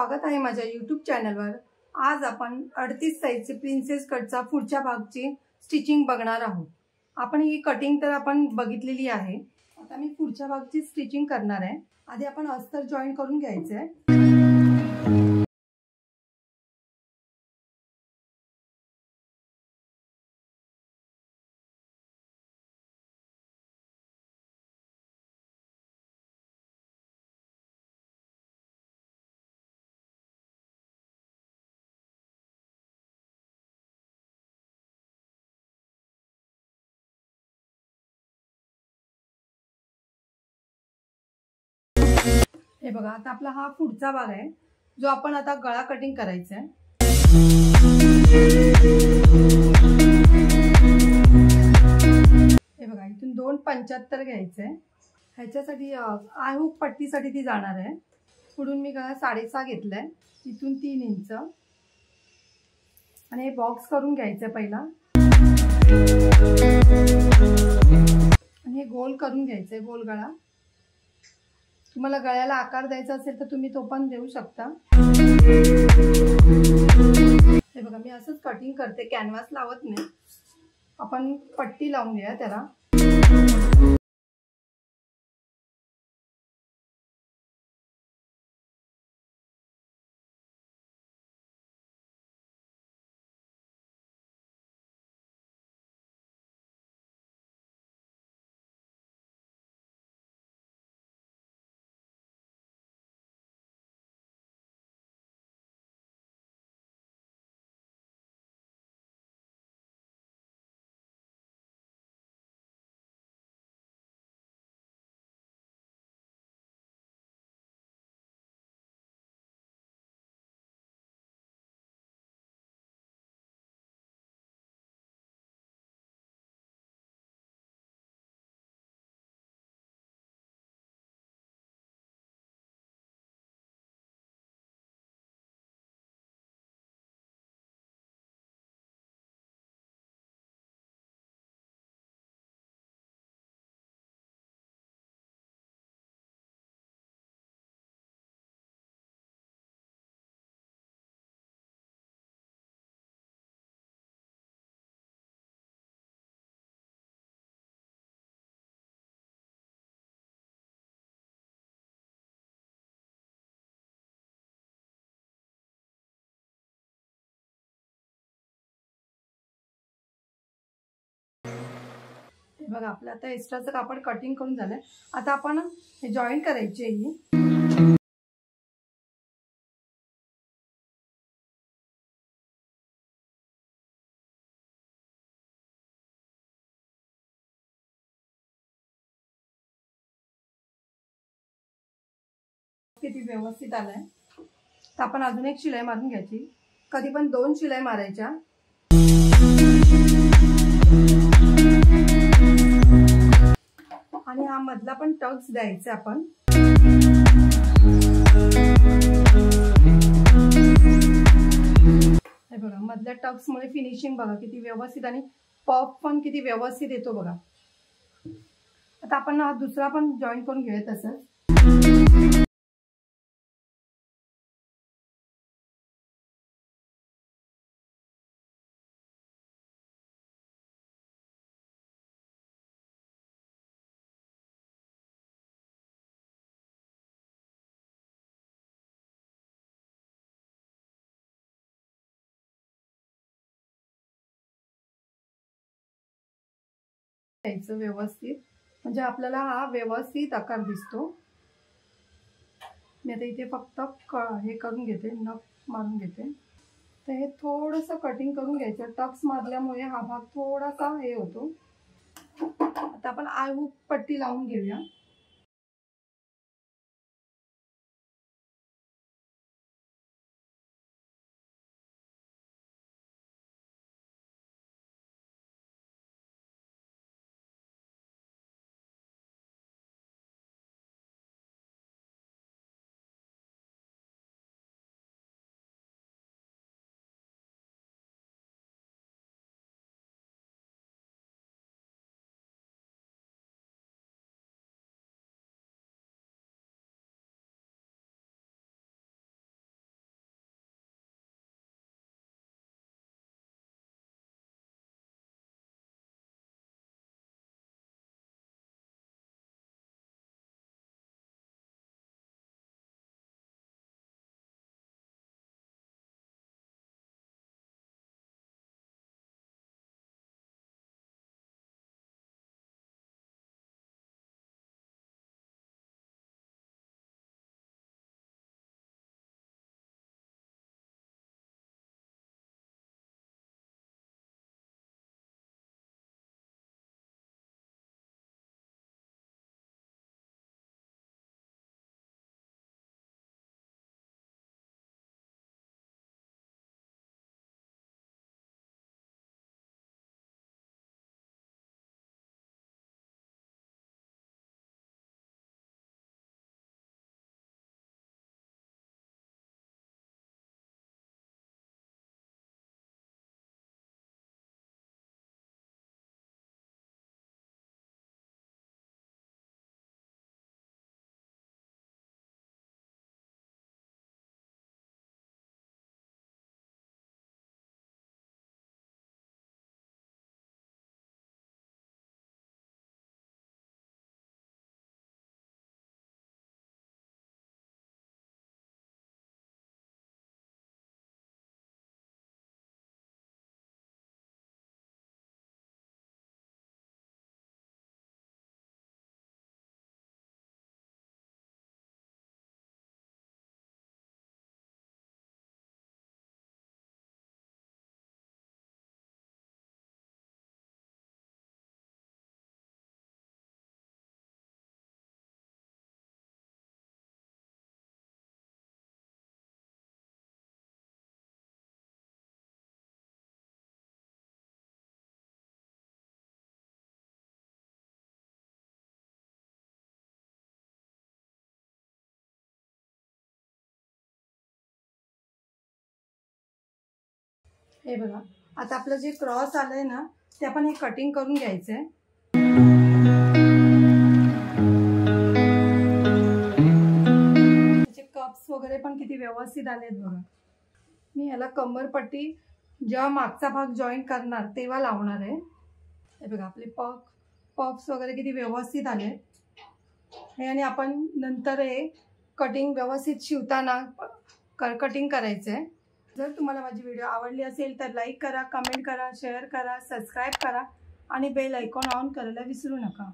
स्वागत आहे माझ्या YouTube चॅनलवर। आज आपण 38 साइजचे प्रिन्सेस कटचा पुढच्या भागची स्टिचिंग बघणार आहोत। आपण ही कटिंग तर आपण बघितलेली आहे। आता मी पुढच्या भागची स्टिचिंग करणार आहे। आधी आपण अस्तर जॉईन करून घ्यायचे आहे। हे बघा, आता आपला हा पुढचा भाग आहे जो आपण आता गळा कटिंग करायचा आहे। हे बघा, इथून 2.75 घ्यायचे आहे। ह्याच्यासाठी आय हुक पट्टीसाठी ती जाणार आहे। पुढून मी गळा 6.5 घेतलाय, इथून 3 इंच आणि हे बॉक्स करून घ्यायचं पहिला आणि हे गोल करून घ्यायचंय, गोल गळा। तुम्हाला गळ्याला आकार द्यायचा असेल तर तुम्ही तो पण देऊ शकता। हे बघा, मी असंच कटिंग करते, कॅनव्हास लावत नाही, आपण पट्टी लावून घ्या त्याला। बघा, आपलं आता एक्स्ट्राचं कापड कटिंग करून झालंय। आता आपण हे जॉईन करायचे ही। किती व्यवस्थित आलाय। तर आपण अजून एक शिलाई मारून घ्यायची। कधी पण 2 शिलाई मारायच्या। आणि हा मधला पण टक्स द्यायचा आपण। हे बघा, मधल्या टक्स मुळे फिनिशिंग बघा किती व्यवस्थित आणि पफ पण किती व्यवस्थित येतो बघा। आता आपण हा दुसरा पण जॉईन करून घेऊया तसंच। घ्यायचं व्यवस्थित, म्हणजे आपल्याला हा व्यवस्थित आकार दिसतो। मी आता इथे फक्त हे करून घेते, नख मारून घेते। तर हे थोडंसं कटिंग करून घ्यायचं। टक्स मारल्यामुळे हा भाग थोडासा हे होतो। आता आपण आय हुक पट्टी लावून घेऊया। हे बघा, आता आपलं जे क्रॉस आलंय ना ते आपण हे कटिंग करून घ्यायचंय. त्याचे कप्स वगैरे पण किती व्यवस्थित आलेत बघा. मी याला कंबरपट्टी जेव्हा मागचा भाग जॉईन करणार तेव्हा लावणार आहे. हे बघा, आपले पफ्स वगैरे किती व्यवस्थित आले हे. आणि आपण नंतर हे कटिंग व्यवस्थित शिवताना कटिंग करायचंय. जर तुम्हाला माझी व्हिडिओ आवडली असेल तर लाईक करा, कमेंट करा, शेअर करा, सबस्क्राईब करा आणि बेल आयकॉन ऑन करायला विसरू नका.